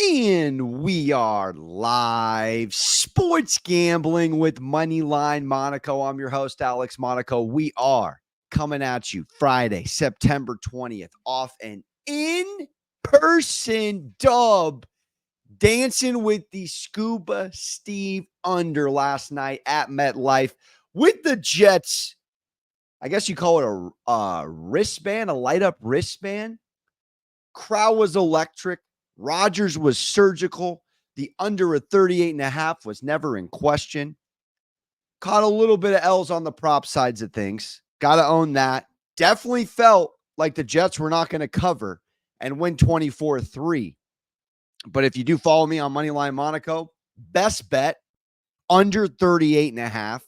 And we are live. Sports gambling with Moneyline Monaco. I'm your host, Alex Monaco. We are coming at you Friday, September 20th, off an in-person dub. Dancing with the Scuba Steve under last night at MetLife with the Jets. I guess you call it a wristband, a light up wristband. Crowd was electric. Rodgers was surgical. The under a 38.5 was never in question. Caught a little bit of L's on the prop sides of things. Got to own that. Definitely felt like the Jets were not going to cover and win 24-3. But if you do follow me on Moneyline Monaco, best bet under 38.5.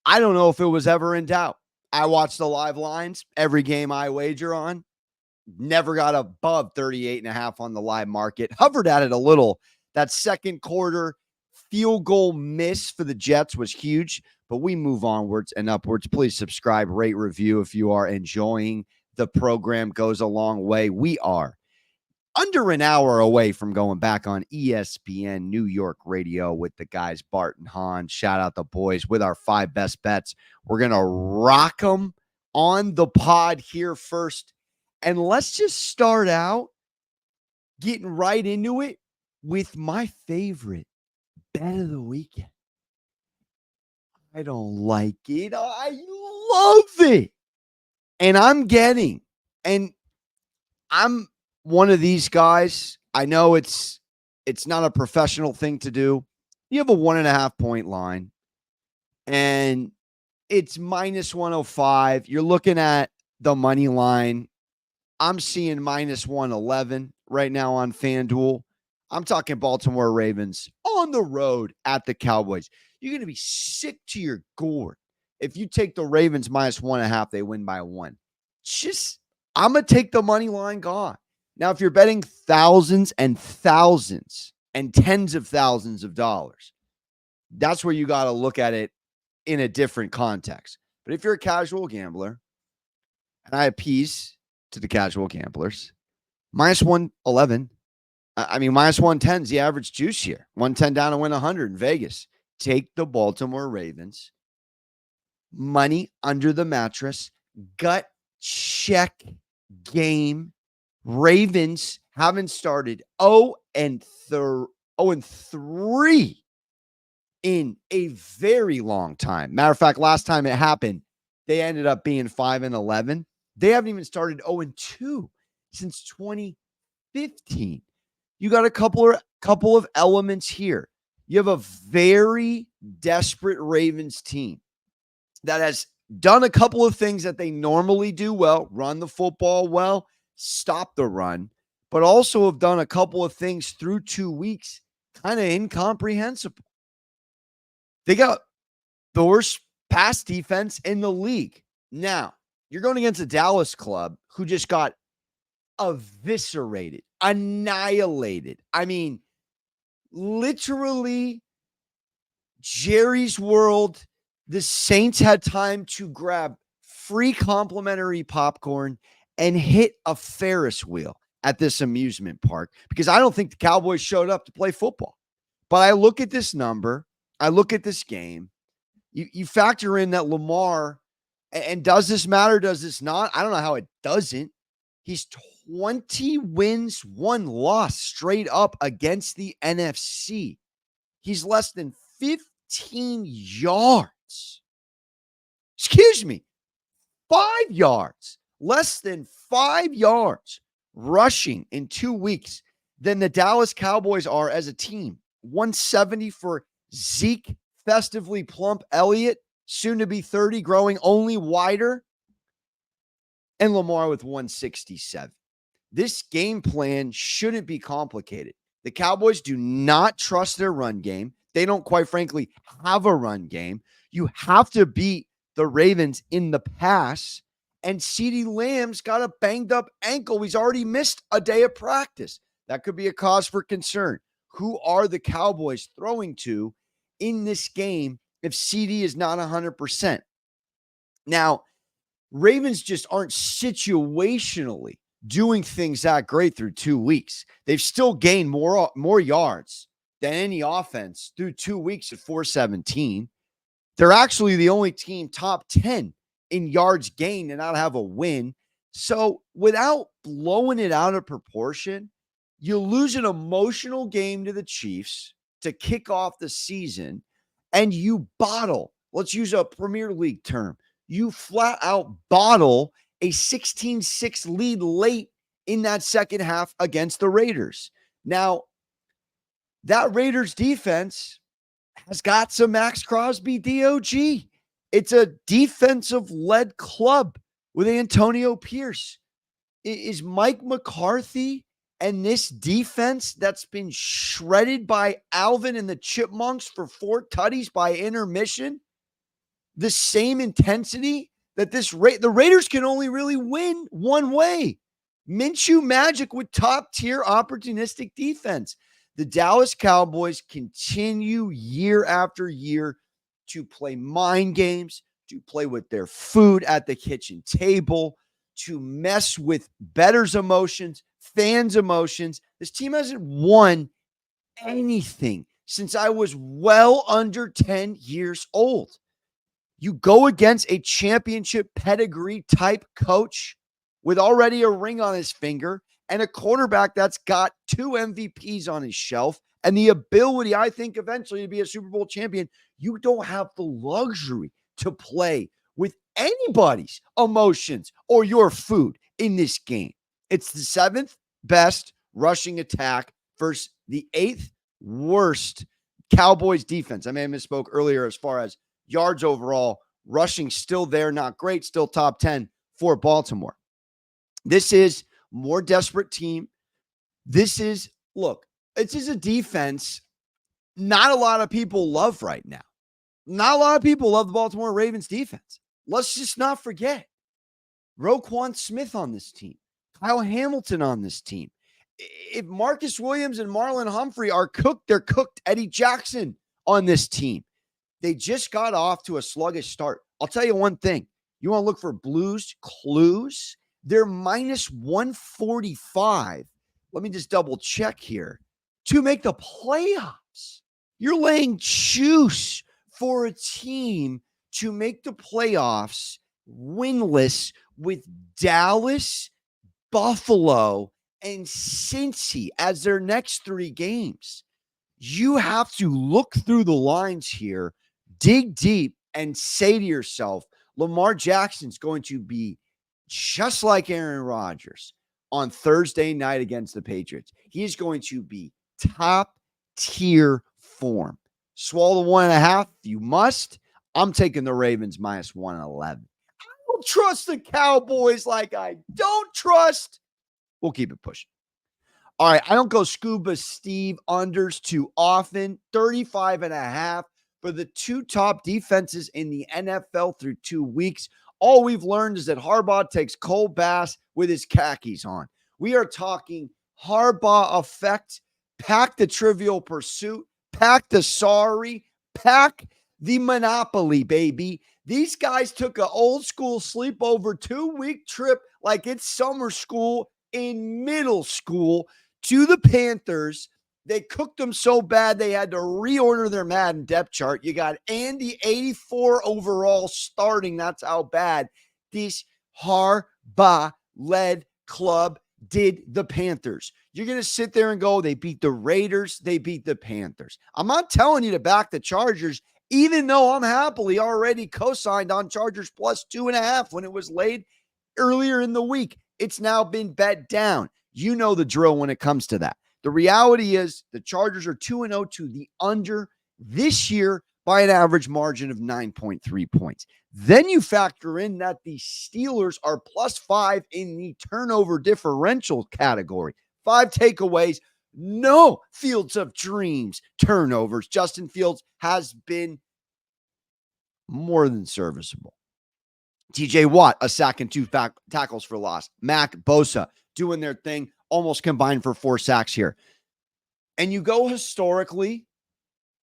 I don't know if it was ever in doubt. I watched the live lines every game I wager on. Never got above 38.5 on the live market. Hovered at it a little. That second quarter field goal miss for the Jets was huge, but we move onwards and upwards. Please subscribe, rate, review if you are enjoying the program. Goes a long way. We are under an hour away from going back on ESPN New York radio with the guys Bart and Han. Shout out the boys with our 5 best bets. We're going to rock them on the pod here first. And let's just start out getting right into it with my favorite bet of the weekend. I don't like it. I love it. And I'm one of these guys. I know it's not a professional thing to do. You have a 1.5 point line and it's minus 105. You're looking at the money line. I'm seeing minus 111 right now on FanDuel. I'm talking Baltimore Ravens on the road at the Cowboys. You're going to be sick to your gourd. If you take the Ravens minus 1.5, they win by 1. I'm going to take the money line gone. Now, if you're betting thousands and thousands and tens of thousands of dollars, that's where you got to look at it in a different context. But if you're a casual gambler, and I appease to the casual gamblers, minus 111. Minus 110 is the average juice here. 110 down and win 100 in Vegas. Take the Baltimore Ravens. Money under the mattress. Gut check game. Ravens haven't started 0-3 in a very long time. Matter of fact, last time it happened, they ended up being 5-11. They haven't even started 0-2 since 2015. You got a couple of elements here. You have a very desperate Ravens team that has done a couple of things that they normally do well, run the football well, stop the run, but also have done a couple of things through 2 weeks kind of incomprehensible. They got the worst pass defense in the league. Now, you're going against a Dallas club who just got eviscerated, annihilated. I mean, literally, Jerry's World, the Saints had time to grab free complimentary popcorn and hit a Ferris wheel at this amusement park because I don't think the Cowboys showed up to play football. But I look at this number, I look at this game, you factor in that Lamar, and does this matter? Does this not? I don't know how it doesn't. He's 20 wins, 1 loss straight up against the NFC. He's less than 15 yards. Excuse me, 5 yards. Less than 5 yards rushing in 2 weeks than the Dallas Cowboys are as a team. 170 for Zeke, festively plump Elliott, soon to be 30, growing only wider, and Lamar with 167. This game plan shouldn't be complicated. The Cowboys do not trust their run game. They don't, quite frankly, have a run game. You have to beat the Ravens in the pass, and CeeDee Lamb's got a banged up ankle. He's already missed a day of practice. That could be a cause for concern. Who are the Cowboys throwing to in this game if CeeDee is not 100%? Now, Ravens just aren't situationally doing things that great through 2 weeks. They've still gained more yards than any offense through 2 weeks at 417. They're actually the only team top 10 in yards gained and not have a win. So without blowing it out of proportion, you lose an emotional game to the Chiefs to kick off the season, and you bottle, let's use a Premier League term, you flat out bottle a 16-6 lead late in that second half against the Raiders. Now, that Raiders defense has got some Max Crosby DOG. It's a defensive-led club with Antonio Pierce. Is Mike McCarthy and this defense that's been shredded by Alvin and the Chipmunks for 4 tutties by intermission the same intensity that the Raiders can only really win one way? Minshew magic with top-tier opportunistic defense. The Dallas Cowboys continue year after year to play mind games, to play with their food at the kitchen table, to mess with bettors' emotions, fans' emotions. This team hasn't won anything since I was well under 10 years old. You go against a championship pedigree type coach with already a ring on his finger and a quarterback that's got 2 MVPs on his shelf and the ability, I think, eventually to be a Super Bowl champion. You don't have the luxury to play with anybody's emotions or your food in this game. It's the 7th best rushing attack versus the 8th worst Cowboys defense. I may have misspoke earlier as far as yards overall. Rushing still there, not great, still top 10 for Baltimore. This is more desperate team. This is a defense not a lot of people love right now. Not a lot of people love the Baltimore Ravens defense. Let's just not forget Roquan Smith on this team, Kyle Hamilton on this team. If Marcus Williams and Marlon Humphrey are cooked, they're cooked. Eddie Jackson on this team. They just got off to a sluggish start. I'll tell you one thing. You want to look for Blues clues? They're minus 145. Let me just double check here. To make the playoffs. You're laying juice for a team to make the playoffs winless with Dallas, Buffalo, and Cincy as their next 3 games. You have to look through the lines here, dig deep, and say to yourself, Lamar Jackson's going to be just like Aaron Rodgers on Thursday night against the Patriots. He is going to be top tier form. Swallow the 1.5. You must. I'm taking the Ravens minus 111. I don't trust the Cowboys like I don't trust. We'll keep it pushing. All right, I don't go Scuba Steve unders too often. 35.5 for the 2 top defenses in the NFL through 2 weeks. All we've learned is that Harbaugh takes cold baths with his khakis on. We are talking Harbaugh effect. Pack the Trivial Pursuit. Pack the Sorry. Pack the Monopoly, baby. These guys took an old school sleepover 2-week trip like it's summer school in middle school to the Panthers. They cooked them so bad they had to reorder their Madden depth chart. You got Andy 84 overall starting. That's how bad this Harbaugh-led club did the Panthers. You're going to sit there and go, they beat the Raiders, they beat the Panthers. I'm not telling you to back the Chargers, even though I'm happily already co-signed on Chargers plus 2.5 when it was laid earlier in the week. It's now been bet down. You know the drill when it comes to that. The reality is the Chargers are 2-0 to the under this year by an average margin of 9.3 points. Then you factor in that the Steelers are +5 in the turnover differential category. 5 takeaways, no Fields of Dreams turnovers. Justin Fields has been more than serviceable. TJ Watt, a sack and 2 tackles for loss. Mac Bosa doing their thing, almost combined for 4 sacks here. And you go historically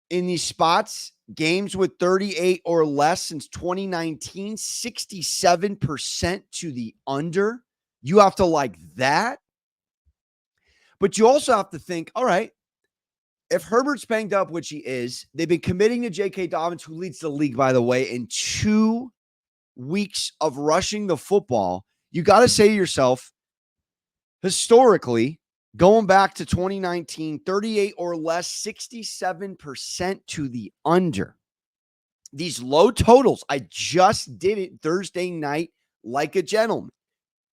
in these spots, games with 38 or less since 2019, 67% to the under. You have to like that. But you also have to think, all right, if Herbert's banged up, which he is, they've been committing to J.K. Dobbins, who leads the league, by the way, in 2 weeks of rushing the football. You got to say to yourself, historically, going back to 2019, 38 or less, 67% to the under. These low totals, I just did it Thursday night like a gentleman.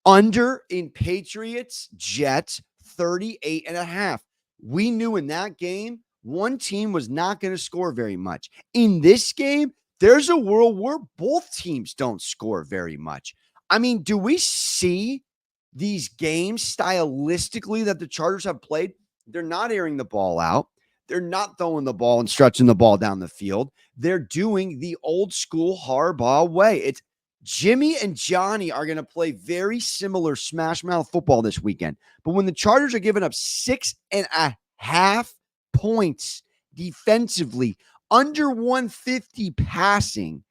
Under in Patriots, Jets, 38 and a half. We knew in that game, one team was not going to score very much. In this game, there's a world where both teams don't score very much. I mean, do we see these games stylistically that the Chargers have played? They're not airing the ball out. They're not throwing the ball and stretching the ball down the field. They're doing the old school Harbaugh way. It's Jimmy and Johnny are going to play very similar smash mouth football this weekend. But when the Chargers are giving up 6.5 points defensively, under 150 passing,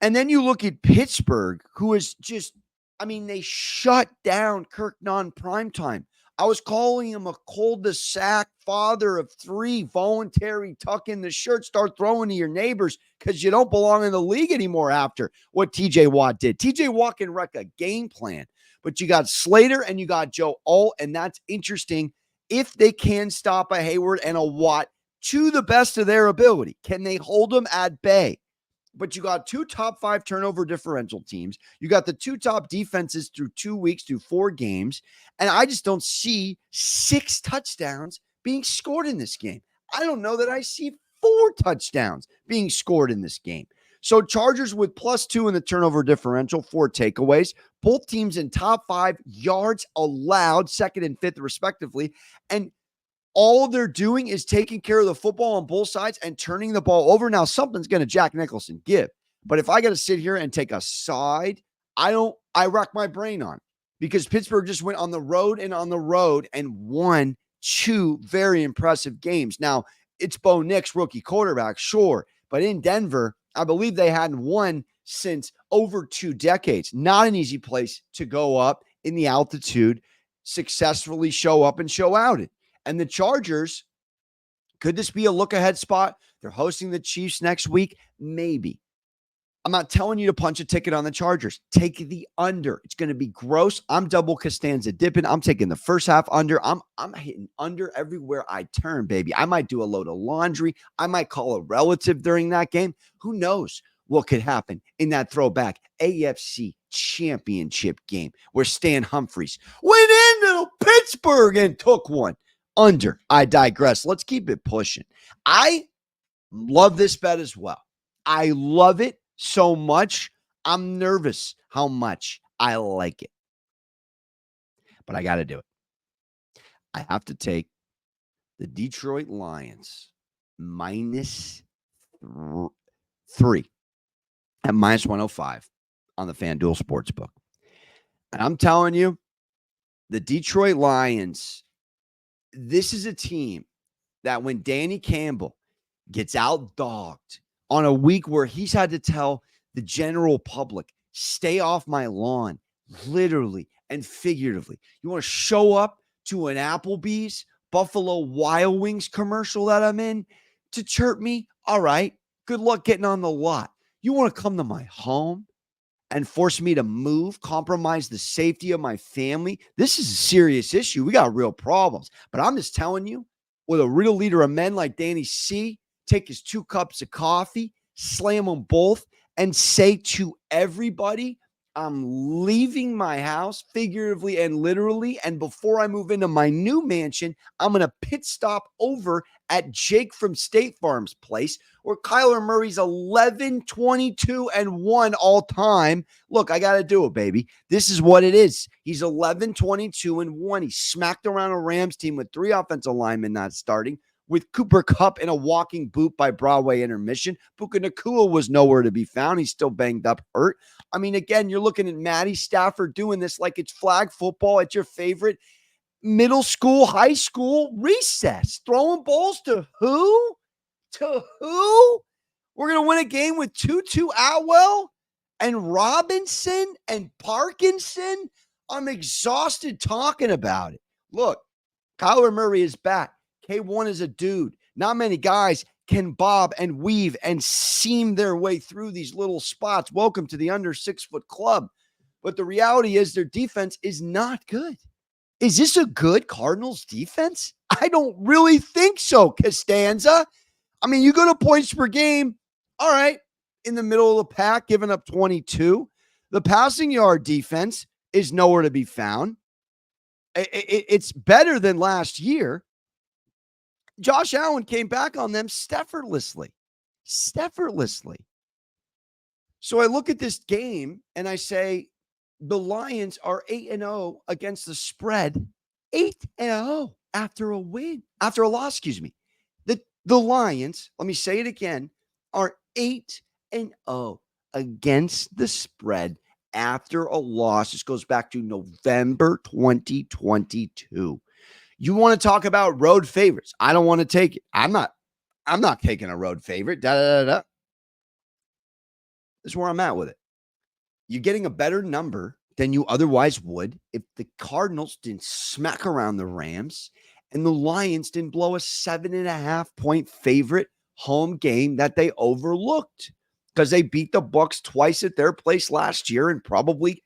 and then you look at Pittsburgh, who is just, I mean, they shut down Kirk non-primetime. I was calling him a cul-de-sac father of 3, voluntary tuck in the shirt, start throwing to your neighbors because you don't belong in the league anymore after what TJ Watt did. TJ Watt can wreck a game plan, but you got Slater and you got Joe Alt, and that's interesting if they can stop a Hayward and a Watt to the best of their ability. Can they hold them at bay? But you got 2 top 5 turnover differential teams. You got the 2 top defenses through 2 weeks, through 4 games. And I just don't see 6 touchdowns being scored in this game. I don't know that I see 4 touchdowns being scored in this game. So Chargers with +2 in the turnover differential, 4 takeaways. Both teams in top 5 yards allowed, 2nd and 5th respectively. And all they're doing is taking care of the football on both sides and turning the ball over. Now, something's going to Jack Nicholson give. But if I got to sit here and take a side, I rack my brain on, because Pittsburgh just went on the road and won 2 very impressive games. Now, it's Bo Nix, rookie quarterback, sure. But in Denver, I believe they hadn't won since over 2 decades. Not an easy place to go up in the altitude, successfully show up and show out it. And the Chargers, could this be a look-ahead spot? They're hosting the Chiefs next week. Maybe. I'm not telling you to punch a ticket on the Chargers. Take the under. It's going to be gross. I'm double Costanza dipping. I'm taking the first half under. I'm hitting under everywhere I turn, baby. I might do a load of laundry. I might call a relative during that game. Who knows what could happen in that throwback AFC Championship game where Stan Humphries went into Pittsburgh and took one. Under. I digress. Let's keep it pushing. I love this bet as well. I love it so much. I'm nervous how much I like it. But I got to do it. I have to take the Detroit Lions -3 at -105 on the FanDuel Sportsbook. And I'm telling you, the Detroit Lions, this is a team that when Danny Campbell gets out-dogged on a week where he's had to tell the general public, stay off my lawn, literally and figuratively. You want to show up to an Applebee's, Buffalo Wild Wings commercial that I'm in to chirp me? All right, good luck getting on the lot. You want to come to my home and force me to move, compromise the safety of my family? This is a serious issue. We got real problems. But I'm just telling you, with a real leader of men like Danny C, take his 2 cups of coffee, slam them both, and say to everybody, I'm leaving my house figuratively and literally. And before I move into my new mansion, I'm going to pit stop over at Jake from State Farm's place, where Kyler Murray's 11-22-1 all time. Look, I got to do it, baby. This is what it is. He's 11-22-1. He smacked around a Rams team with 3 offensive linemen not starting, with Cooper Kupp in a walking boot by Broadway intermission. Puka Nacua was nowhere to be found. He's still banged up, hurt. I mean, again, you're looking at Matty Stafford doing this like it's flag football at your favorite middle school, high school recess. Throwing balls to who? To who? We're going to win a game with Tutu Atwell and Robinson and Parkinson? I'm exhausted talking about it. Look, Kyler Murray is back. K1 is a dude. Not many guys can bob and weave and seam their way through these little spots. Welcome to the under 6 foot club. But the reality is their defense is not good. Is this a good Cardinals defense? I don't really think so, Costanza. I mean, you go to points per game. All right. In the middle of the pack, giving up 22. The passing yard defense is nowhere to be found. It's better than last year. Josh Allen came back on them effortlessly. So I look at this game and I say, the Lions are 8-0 against the spread. 8-0 after a loss, excuse me. The Lions, let me say it again, are 8-0 against the spread after a loss. This goes back to November 2022. You want to talk about road favorites? I don't want to take it. I'm not taking a road favorite. This is where I'm at with it. You're getting a better number than you otherwise would if the Cardinals didn't smack around the Rams and the Lions didn't blow a 7.5-point favorite home game that they overlooked because they beat the Bucs twice at their place last year and probably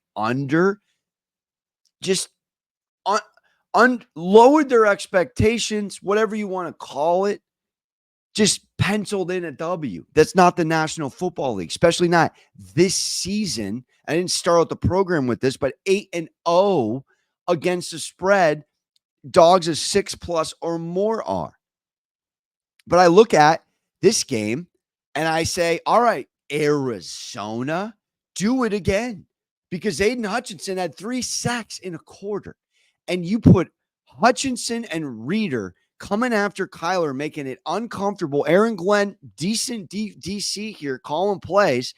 lowered their expectations, whatever you want to call it. Just penciled in a W. That's not the National Football League, especially not this season. I didn't start out the program with this, but 8-0 against the spread, dogs of 6+ or more are. But I look at this game and I say, all right, Arizona, do it again. Because Aiden Hutchinson had 3 sacks in a quarter. And you put Hutchinson and Reeder coming after Kyler, making it uncomfortable. Aaron Glenn, decent DC here, calling plays.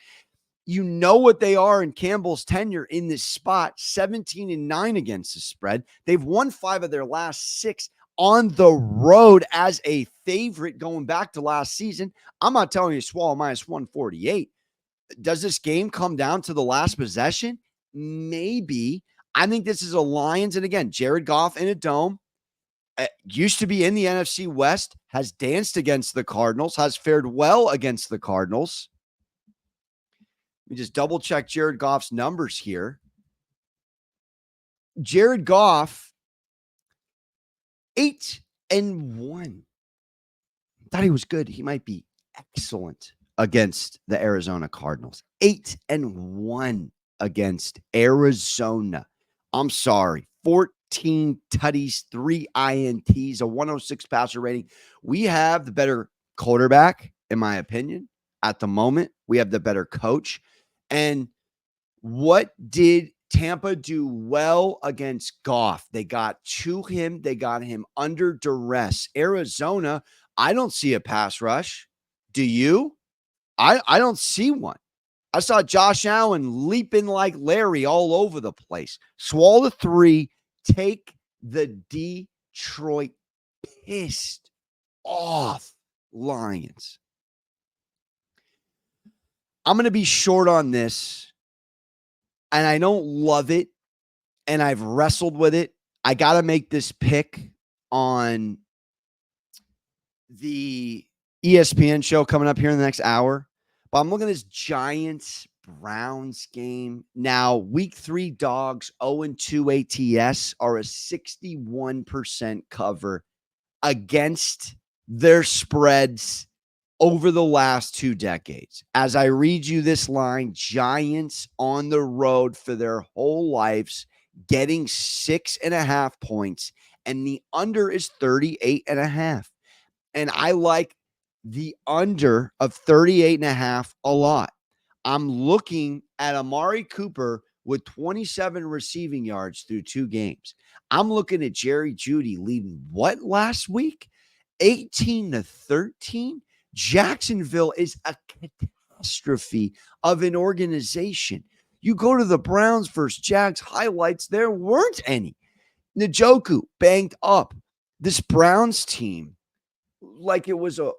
You know what they are in Campbell's tenure in this spot, 17-9 against the spread. They've won 5 of their last 6 on the road as a favorite going back to last season. I'm not telling you swallow -148. Does this game come down to the last possession? Maybe. I think this is a Lions. And again, Jared Goff in a dome. Used to be in the NFC West, has danced against the Cardinals, has fared well against the Cardinals. Let me just double check Jared Goff's numbers here. Jared Goff, 8-1. Thought he was good. He might be excellent against the Arizona Cardinals. 8-1 against Arizona. I'm sorry. 14 tutties, 3 INTs, a 106 passer rating. We have the better quarterback, in my opinion, at the moment. We have the better coach. And what did Tampa do well against Goff? They got to him. They got him under duress. Arizona, I don't see a pass rush. Do you? I don't see one. I saw Josh Allen leaping like Larry all over the place. Swallow the 3. Take the Detroit pissed off Lions. I'm going to be short on this, and I don't love it, and I've wrestled with it. I got to make this pick on the ESPN show coming up here in the next hour. But I'm looking at this Giants-Browns game. Now, week 3 dogs, 0-2 ATS, are a 61% cover against their spreads over the last 2 decades. As I read you this line, Giants on the road for their whole lives, getting 6.5 points, and the under is 38.5. And I like the under of 38.5 a lot. I'm looking at Amari Cooper with 27 receiving yards through 2 games. I'm looking at Jerry Jeudy leading what last week? 18-13. Jacksonville is a catastrophe of an organization. You go to the Browns versus Jags highlights, there weren't any. Njoku banged up. This Browns team, like it was a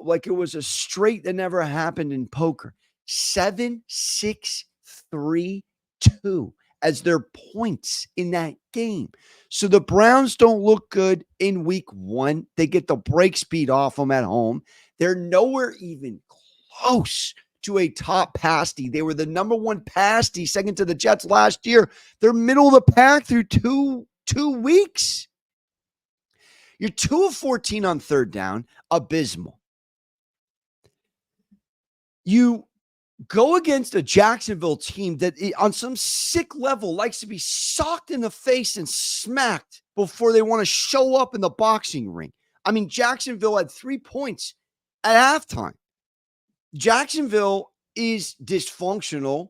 straight that never happened in poker. 7-6-3-2 as their points in that game. So the Browns don't look good in week 1. They get the break speed off them at home. They're nowhere even close to a top pasty. They were the number 1 pasty, second to the Jets last year. They're middle of the pack through two weeks. You're 2 of 14 on third down, abysmal. You go against a Jacksonville team that on some sick level likes to be socked in the face and smacked before they want to show up in the boxing ring. I mean, Jacksonville had 3 points at halftime. Jacksonville is dysfunctional.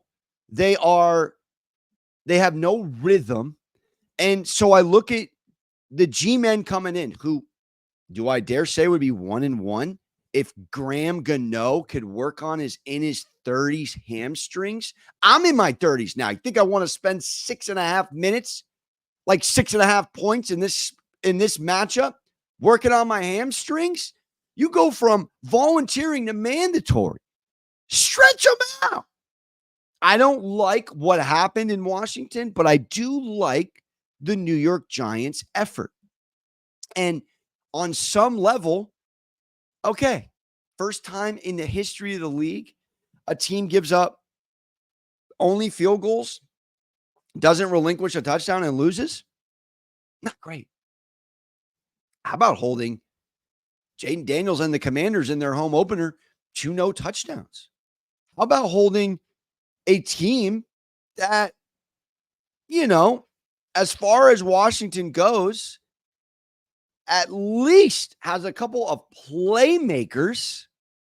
They have no rhythm. And so I look at the G-men coming in, who do I dare say would be 1-1 if Graham Gano could work on his in his 30s hamstrings. I'm in my 30s now. I think I want to spend 6.5 minutes, like 6.5 points in this matchup, working on my hamstrings. You go from volunteering to mandatory. Stretch them out. I don't like what happened in Washington, but I do like the New York Giants' effort. And on some level, okay, first time in the history of the league, a team gives up only field goals, doesn't relinquish a touchdown, and loses. Not great. How about holding Jaden Daniels and the Commanders in their home opener to no touchdowns? How about holding a team that, as far as Washington goes, at least has a couple of playmakers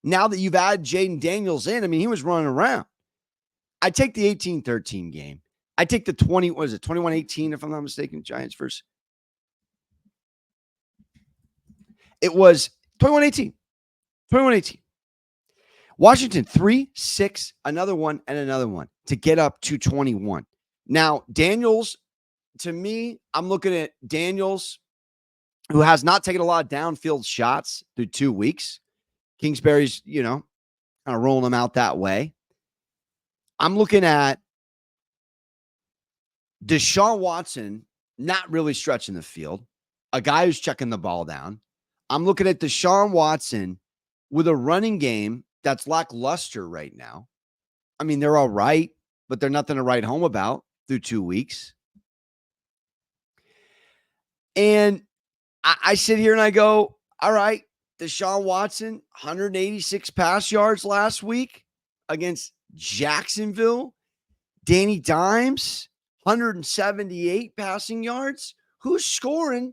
now that you've added Jaden Daniels in? I mean, he was running around. I take the 18-13 game. I take the 21-18, if I'm not mistaken, Giants versus. It was 21-18. 21-18. Washington, 3-6, another one, and another one to get up to 21. Now, Daniels, to me, I'm looking at Daniels, who has not taken a lot of downfield shots through 2 weeks. Kingsbury's, kind of rolling them out that way. I'm looking at Deshaun Watson not really stretching the field, a guy who's checking the ball down. I'm looking at Deshaun Watson with a running game that's lackluster right now. I mean, they're all right, but they're nothing to write home about through 2 weeks. And I sit here and I go, all right, Deshaun Watson, 186 pass yards last week against Jacksonville. Danny Dimes, 178 passing yards. Who's scoring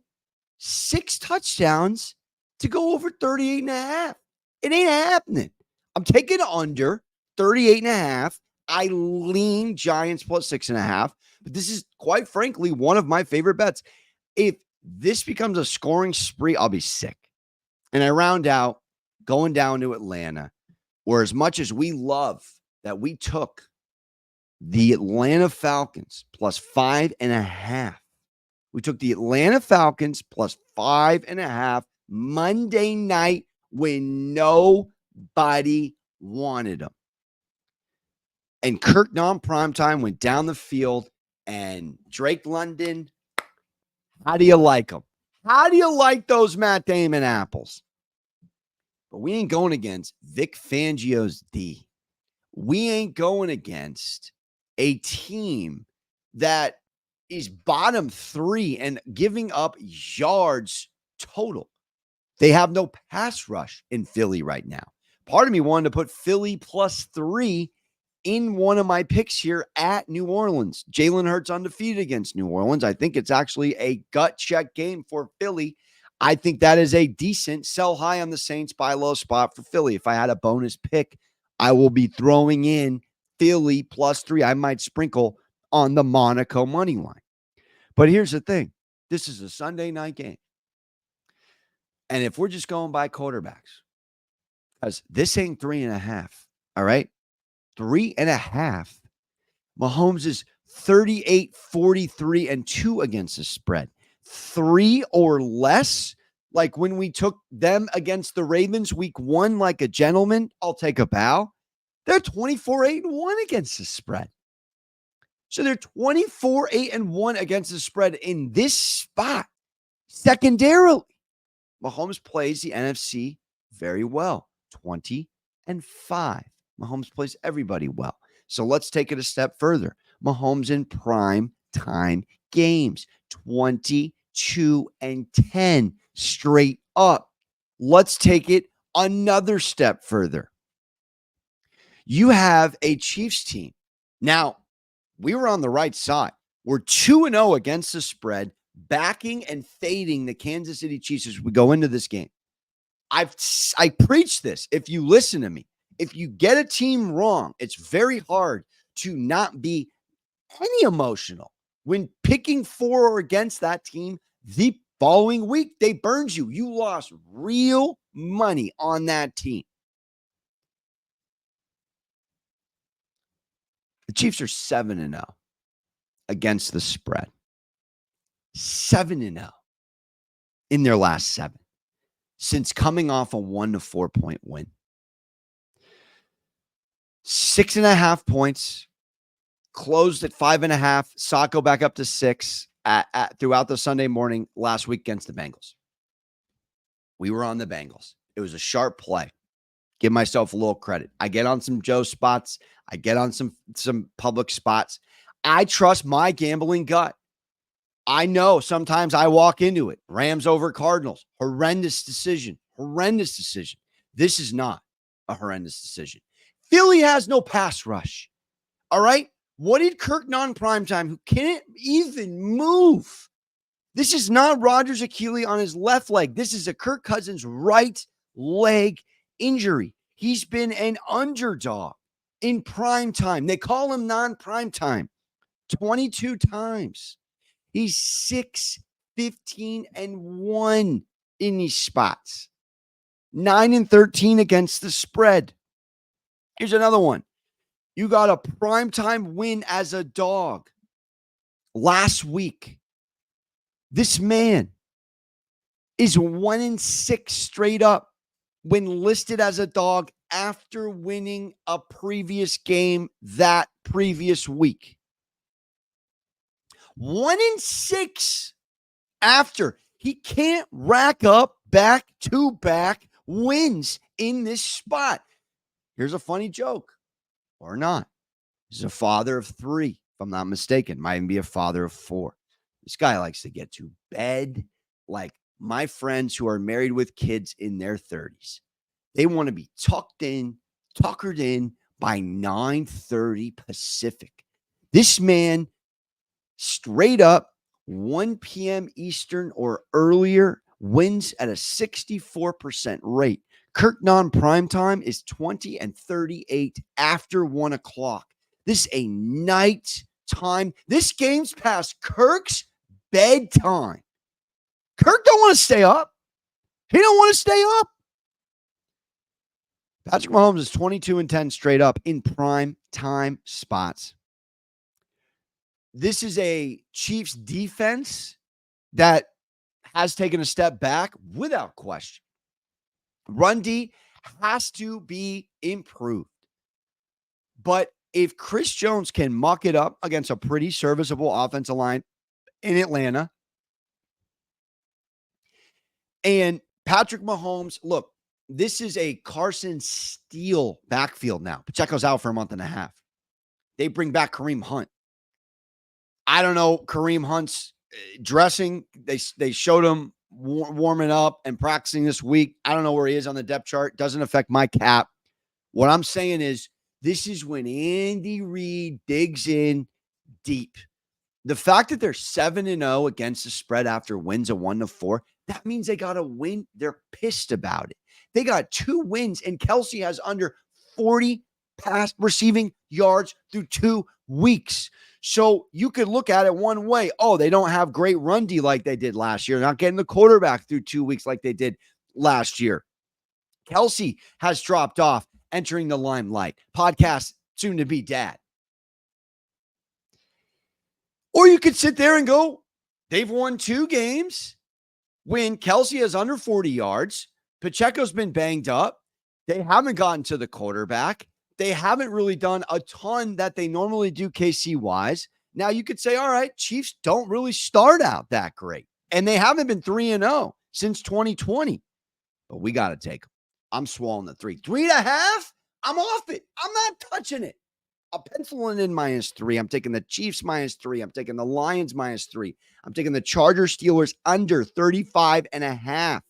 6 touchdowns to go over 38.5? It ain't happening. I'm taking under 38.5. I lean Giants plus 6.5. But this is, quite frankly, one of my favorite bets. If this becomes a scoring spree, I'll be sick. And I round out going down to Atlanta, where as much as we love that we took the Atlanta Falcons plus 5.5. We took the Atlanta Falcons plus 5.5 Monday night when nobody wanted them. And Kirk non-primetime went down the field, and Drake London, how do you like them? How do you like those Matt Damon apples? But we ain't going against Vic Fangio's D. We ain't going against a team that is bottom 3 and giving up yards total. They have no pass rush in Philly right now. Part of me wanted to put Philly plus 3 in one of my picks here at New Orleans. Jalen Hurts undefeated against New Orleans. I think it's actually a gut check game for Philly. I think that is a decent sell high on the Saints, buy low spot for Philly. If I had a bonus pick, I will be throwing in Philly plus 3. I might sprinkle on the Monaco money line. But here's the thing. This is a Sunday night game. And if we're just going by quarterbacks, because this ain't 3.5, all right? 3.5. Mahomes is 38, 43, and 2 against the spread. 3 or less, like when we took them against the Ravens week 1 like a gentleman, I'll take a bow. They're 24, 8, and 1 against the spread. So they're 24-8-1 against the spread in this spot. Secondarily, Mahomes plays the NFC very well, 20-5. Mahomes plays everybody well. So let's take it a step further. Mahomes in prime time games, 22-10 straight up. Let's take it another step further. You have a Chiefs team. Now, we were on the right side. We're 2-0 against the spread, backing and fading the Kansas City Chiefs as we go into this game. I preach this. If you listen to me, if you get a team wrong, it's very hard to not be any emotional. When picking for or against that team, the following week, they burned you. You lost real money on that team. The Chiefs are 7-0 against the spread. 7-0 in their last 7 since coming off a 1-4 point win. 6.5 points, closed at 5.5, saw it go back up to 6 throughout the Sunday morning last week against the Bengals. We were on the Bengals. It was a sharp play. Give myself a little credit. I get on some Joe spots. I get on some public spots. I trust my gambling gut. I know sometimes I walk into it. Rams over Cardinals. Horrendous decision. Horrendous decision. This is not a horrendous decision. Philly has no pass rush. All right? What did Kirk non-primetime, who can't even move? This is not Rodgers' Achilles on his left leg. This is a Kirk Cousins right leg injury. He's been an underdog in prime time. They call him non-primetime 22 times. He's 6-15-1 in these spots. 9-13 against the spread. Here's another one. You got a primetime win as a dog last week. This man is 1-6 straight up when listed as a dog after winning a previous game that previous week. 1-6 after. He can't rack up back-to-back wins in this spot. Here's a funny joke, or not. He's a father of 3, if I'm not mistaken. Might even be a father of 4. This guy likes to get to bed like my friends who are married with kids in their 30s. They want to be tuckered in by 9:30 Pacific. This man, straight up, 1 p.m. Eastern or earlier, wins at a 64% rate. Kirk non-primetime is 20-38 after 1 o'clock. This is a night time. This game's past Kirk's bedtime. Kirk don't want to stay up. He don't want to stay up. Patrick Mahomes is 22-10 straight up in prime time spots. This is a Chiefs defense that has taken a step back without question. Run D has to be improved. But if Chris Jones can muck it up against a pretty serviceable offensive line in Atlanta, and Patrick Mahomes, look, this is a Carson Steele backfield now. Pacheco's out for a month and a half. They bring back Kareem Hunt. I don't know Kareem Hunt's dressing. They showed him warming up and practicing this week. I don't know where he is on the depth chart. Doesn't affect my cap. What I'm saying is this is when Andy Reid digs in deep. The fact that they're 7-0 against the spread after wins of 1-4, that means they got to win. They're pissed about it. They got 2 wins, and Kelsey has under 40 pass receiving yards through 2 weeks. So you could look at it one way. Oh, they don't have great run D like they did last year. They're not getting the quarterback through 2 weeks like they did last year. Kelsey has dropped off, entering the limelight. Podcast soon to be dad. Or you could sit there and go, they've won 2 games when Kelsey has under 40 yards. Pacheco's been banged up. They haven't gotten to the quarterback. They haven't really done a ton that they normally do KC-wise. Now you could say, all right, Chiefs don't really start out that great. And they haven't been 3-0 since 2020. But we got to take them. I'm swallowing the 3. 3.5? I'm off it. I'm not touching it. I'm penciling in -3. I'm taking the Chiefs -3. I'm taking the Lions -3. I'm taking the Chargers Steelers under 35.5.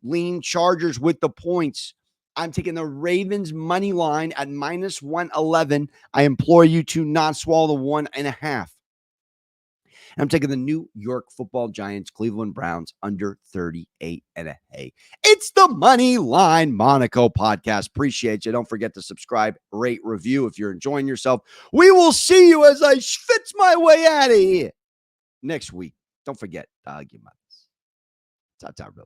Lean Chargers with the points. I'm taking the Ravens money line at -111. I implore you to not swallow the 1.5. I'm taking the New York Football Giants, Cleveland Browns under 38.5. It's the Moneyline Monaco podcast. Appreciate you. Don't forget to subscribe, rate, review if you're enjoying yourself. We will see you as I schwitz my way out of here next week. Don't forget, dog your mothers. Ta-ta, Bills.